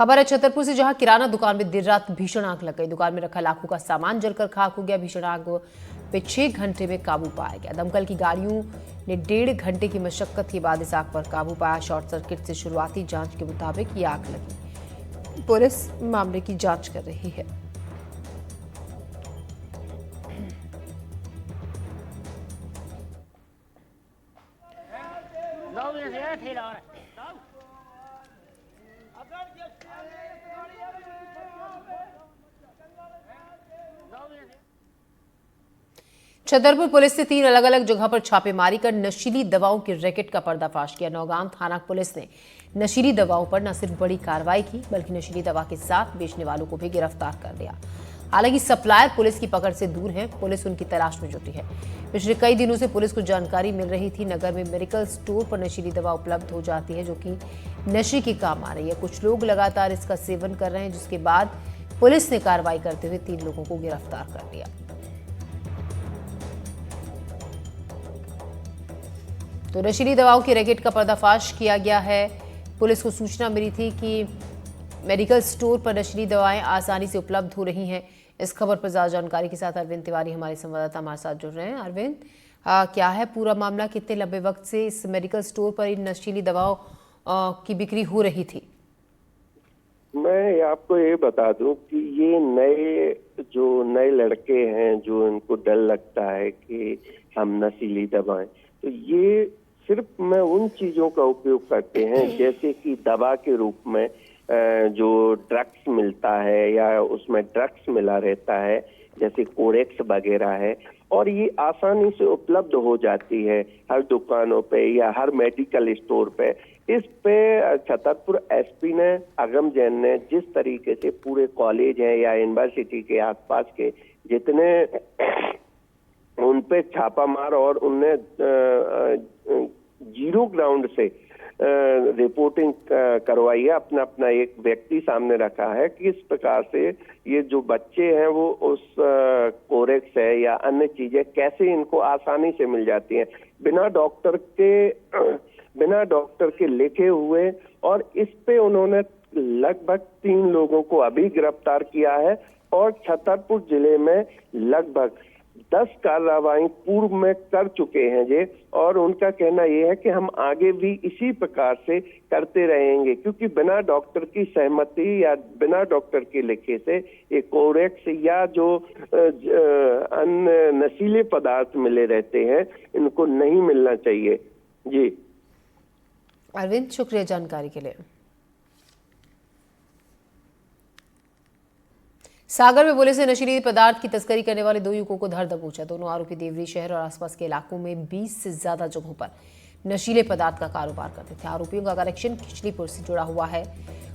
खबर है छतरपुर से, जहां किराना दुकान में देर रात भीषण आग लग गई। दुकान में रखा लाखों का सामान जलकर खाक हो गया। भीषण आग पे 6 घंटे में काबू पाया गया। दमकल की गाड़ियों ने 1.5 घंटे की मशक्कत के बाद इस आग पर काबू पाया। शॉर्ट सर्किट से शुरुआती जांच के मुताबिक ये आग लगी। पुलिस मामले की जांच कर रही है। छतरपुर पुलिस ने 3 अलग अलग जगह पर छापेमारी कर नशीली दवाओं के रैकेट का पर्दाफाश किया। नौगांव थाना पुलिस ने नशीली दवाओं पर न सिर्फ बड़ी कार्रवाई की, बल्कि नशीली दवा के साथ बेचने वालों को भी गिरफ्तार कर लिया। हालांकि सप्लायर पुलिस की पकड़ से दूर है, पुलिस उनकी तलाश में जुटी है। पिछले कई दिनों से पुलिस को जानकारी मिल रही थी, नगर में मेडिकल स्टोर पर नशीली दवा उपलब्ध हो जाती है, जो कि नशे के काम आ रही है। कुछ लोग लगातार इसका सेवन कर रहे हैं, जिसके बाद पुलिस ने कार्रवाई करते हुए 3 लोगों को गिरफ्तार कर लिया। तो नशीली दवाओं के रैकेट का पर्दाफाश किया गया है। पुलिस को सूचना मिली थी कि मेडिकल स्टोर पर नशीली दवाएं आसानी से उपलब्ध हो रही हैं। इस खबर पर ज्यादा जानकारी के साथ अरविंद तिवारी हमारे संवाददाता हमारे साथ जुड़ रहे हैं। अरविंद, क्या है पूरा मामला? कितने लंबे वक्त से इस मेडिकल स्टोर पर इन नशीली दवाओं की बिक्री हो रही थी? मैं आपको ये बता दूं कि ये नए लड़के हैं, जो इनको डर लगता है कि हम नशीली दवाएं, तो ये सिर्फ में उन चीजों का उपयोग करते हैं जैसे कि दवा के रूप में जो ड्रग्स मिलता है या उसमें ड्रग्स मिला रहता है, जैसे कोरेक्स वगैरह है, और ये आसानी से उपलब्ध हो जाती है हर दुकानों पे या हर मेडिकल स्टोर पे। इस पे छतरपुर एसपी ने, अगम जैन ने जिस तरीके से पूरे कॉलेज है या यूनिवर्सिटी के आसपास के जितने उन पे छापा मार और उनने जीरो ग्राउंड से रिपोर्टिंग करवाई है। अपना अपना एक व्यक्ति सामने रखा है कि इस प्रकार से ये जो बच्चे हैं वो उस कोरेक्स है या अन्य चीजें कैसे इनको आसानी से मिल जाती हैं बिना डॉक्टर के लिखे हुए। और इस पे उन्होंने लगभग 3 लोगों को अभी गिरफ्तार किया है और छतरपुर जिले में लगभग 10 कार्रवाई पूर्व में कर चुके हैं ये। और उनका कहना यह है कि हम आगे भी इसी प्रकार से करते रहेंगे, क्योंकि बिना डॉक्टर की सहमति या बिना डॉक्टर के लिखे से ये कोरेक्स या जो अन्य नशीले पदार्थ मिले रहते हैं, इनको नहीं मिलना चाहिए। जी अरविंद, शुक्रिया जानकारी के लिए। सागर में पुलिस ने नशीली पदार्थ की तस्करी करने वाले 2 युवकों को धर दबोचा। दोनों आरोपी देवरी शहर और आसपास के इलाकों में 20 से ज्यादा जगहों पर नशीले पदार्थ का कारोबार करते थे। आरोपियों का कनेक्शन खिचलीपुर से जुड़ा हुआ है।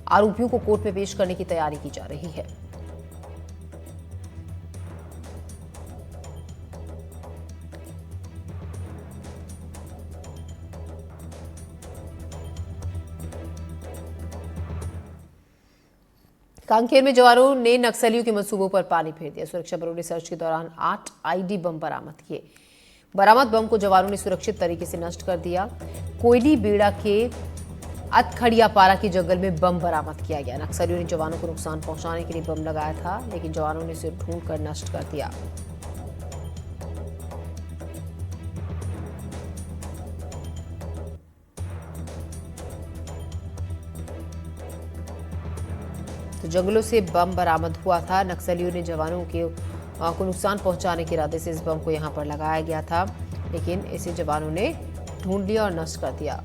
आरोपियों को कोर्ट में पेश करने की तैयारी की जा रही है। कांकेर में जवानों ने नक्सलियों के मंसूबों पर पानी फेर दिया। सुरक्षा बलों ने सर्च के दौरान 8 आईडी बम बरामद किए। बरामद बम को जवानों ने सुरक्षित तरीके से नष्ट कर दिया। कोयली बेड़ा के अतखड़िया पारा के जंगल में बम बरामद किया गया। नक्सलियों ने जवानों को नुकसान पहुंचाने के लिए बम लगाया था, लेकिन जवानों ने इसे ढूंढकर नष्ट कर दिया। तो जंगलों से बम बरामद हुआ था। नक्सलियों ने जवानों को नुकसान पहुंचाने के इरादे से इस बम को यहां पर लगाया गया था, लेकिन इसे जवानों ने ढूंढ लिया और नष्ट कर दिया।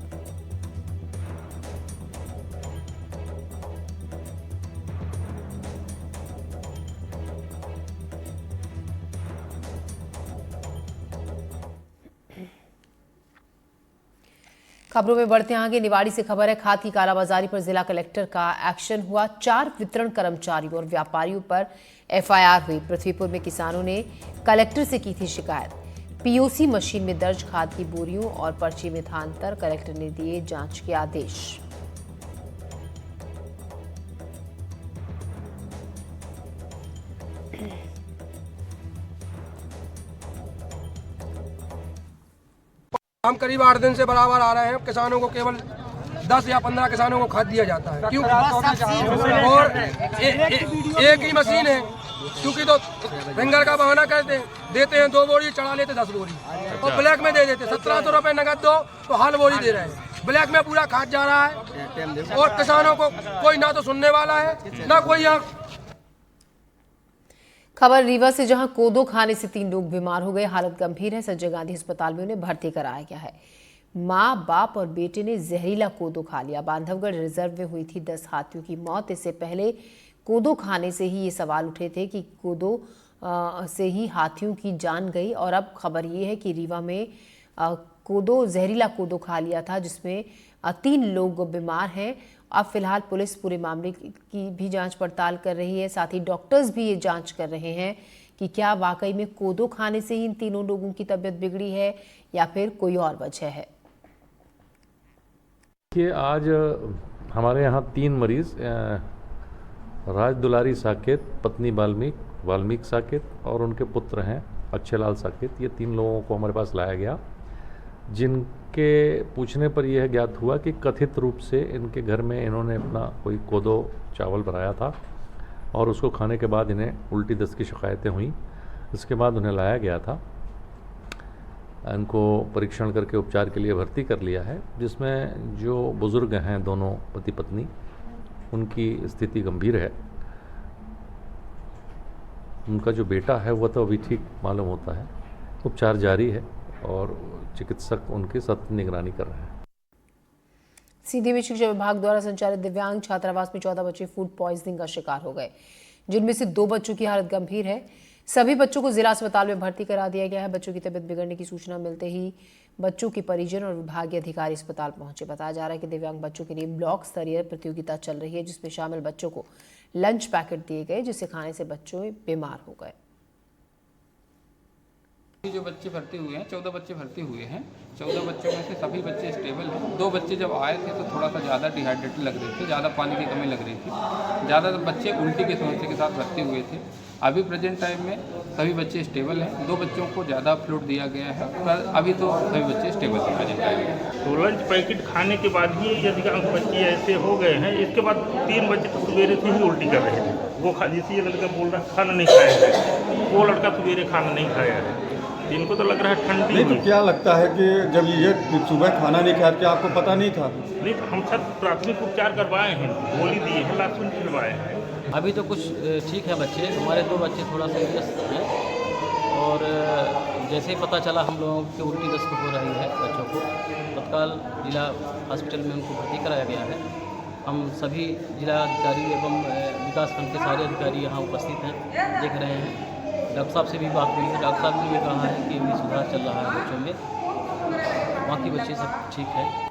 खबरों में बढ़ते हैं आगे। निवाड़ी से खबर है, खाद की कालाबाजारी पर जिला कलेक्टर का एक्शन हुआ। 4 वितरण कर्मचारियों और व्यापारियों पर एफआईआर हुई। पृथ्वीपुर में किसानों ने कलेक्टर से की थी शिकायत। पीओसी मशीन में दर्ज खाद की बोरियों और पर्ची में था अंतर। कलेक्टर ने दिए जांच के आदेश। हम करीब 8 दिन से बराबर आ रहे हैं। किसानों को केवल 10 या 15 किसानों को खाद दिया जाता है। क्यों? और एक ही मशीन है, क्योंकि तो फिंगर का बहाना करते देते हैं 2 बोरी, चढ़ा लेते 10 बोरी और ब्लैक में दे देते। 1700 रुपए नगद दो तो हाल बोरी दे रहे हैं, ब्लैक में पूरा खाद जा रहा है और किसानों को कोई ना तो सुनने वाला है ना कोई यहाँ। खबर रीवा से, जहां कोदो खाने से 3 लोग बीमार हो गए, हालत गंभीर है। संजय गांधी अस्पताल में उन्हें भर्ती कराया गया है। मां, बाप और बेटे ने जहरीला कोदो खा लिया। बांधवगढ़ रिजर्व में हुई थी 10 हाथियों की मौत। इससे पहले कोदो खाने से ही ये सवाल उठे थे कि कोदो से ही हाथियों की जान गई, और अब खबर ये है कि रीवा में जहरीला कोदो खा लिया था, जिसमें 3 लोग बीमार हैं। अब फिलहाल पुलिस पूरे मामले की भी जांच पड़ताल कर रही है। साथ ही डॉक्टर्स भी ये जांच कर रहे हैं कि क्या वाकई में कोदो खाने से ही इन 3 लोगों की तबीयत बिगड़ी है या फिर कोई और वजह है। आज हमारे यहाँ 3 मरीज, राज दुलारी साकेत, पत्नी वाल्मीकि साकेत और उनके पुत्र हैं अक्षयलाल साकेत, ये 3 लोगों को हमारे पास लाया गया, जिनके पूछने पर यह ज्ञात हुआ कि कथित रूप से इनके घर में इन्होंने अपना कोई कोदो चावल बनाया था और उसको खाने के बाद इन्हें उल्टी दस्त की शिकायतें हुई। इसके बाद उन्हें लाया गया था, इनको परीक्षण करके उपचार के लिए भर्ती कर लिया है, जिसमें जो बुज़ुर्ग हैं दोनों पति पत्नी, उनकी स्थिति गंभीर है। उनका जो बेटा है वह तो अभी ठीक मालूम होता है। उपचार जारी है और चिकित्सक उनकी सतत निगरानी कर रहे हैं। सीधी में शिक्षा विभाग द्वारा संचालित दिव्यांग छात्रावास में 14 बच्चे फूड पॉइजनिंग का शिकार हो गए, जिनमें से 2 बच्चों की हालत गंभीर है। सभी बच्चों को जिला अस्पताल में भर्ती करा दिया गया है। बच्चों की तबीयत बिगड़ने की सूचना मिलते ही बच्चों के परिजन और विभागीय अधिकारी अस्पताल पहुंचे। बताया जा रहा है कि दिव्यांग बच्चों के लिए ब्लॉक स्तरीय प्रतियोगिता चल रही है, जिसमें शामिल बच्चों को लंच पैकेट दिए गए, जिसे खाने से बच्चे बीमार हो गए। जो बच्चे भर्ती हुए हैं, 14 बच्चे भर्ती हुए हैं। 14 बच्चों में से सभी बच्चे स्टेबल हैं। 2 बच्चे जब आए थे तो थोड़ा सा ज़्यादा डिहाइड्रेटेड लग रहे थे, ज़्यादा पानी की कमी लग रही थी। ज़्यादा बच्चे उल्टी की समस्या के साथ भर्ती हुए थे। अभी प्रेजेंट टाइम में सभी बच्चे स्टेबल हैं। 2 बच्चों को ज़्यादा फ्लूइड दिया गया है, पर अभी तो सभी बच्चे स्टेबल हैं प्रेजेंट टाइम में। तो लंच पैकेट खाने के बाद ही अधिकांश बच्चे ऐसे हो गए हैं। इसके बाद 3 बच्चे तो सवेरे से ही उल्टी कर रहे थे। वो जैसे ये लड़का बोल रहा खाना नहीं खाया है, वो लड़का सवेरे खाना नहीं खाया है। इनको तो लग रहा है ठंडी नहीं। तो क्या लगता है कि जब ये सुबह खाना नहीं खाया, क्या आपको पता नहीं था? नहीं, हम सब प्राथमिक उपचार करवाए हैं, गोली दिए हैं, लासुन खिलवाए हैं। अभी तो कुछ ठीक है बच्चे। हमारे 2 बच्चे थोड़ा सीरियस हैं और जैसे ही पता चला हम लोगों की उल्टी दस्त हो रही है बच्चों को, तत्काल जिला हॉस्पिटल में उनको भर्ती कराया गया है। हम सभी जिला अधिकारी एवं विकासखंड के सारे अधिकारी यहाँ उपस्थित हैं, देख रहे हैं। डॉक्टर साहब से भी बात हुई है, डॉक्टर साहब ने भी कहा है कि अभी सुधार चल रहा है बच्चों में, बाकी बच्चे सब ठीक है।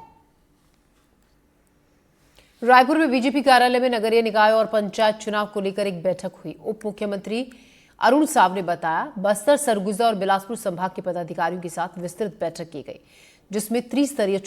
रायपुर में बीजेपी कार्यालय में नगरीय निकाय और पंचायत चुनाव को लेकर एक बैठक हुई। उप मुख्यमंत्री अरुण साव ने बताया, बस्तर, सरगुजा और बिलासपुर संभाग के पदाधिकारियों के साथ विस्तृत बैठक की गई, जिसमें त्रिस्तरीय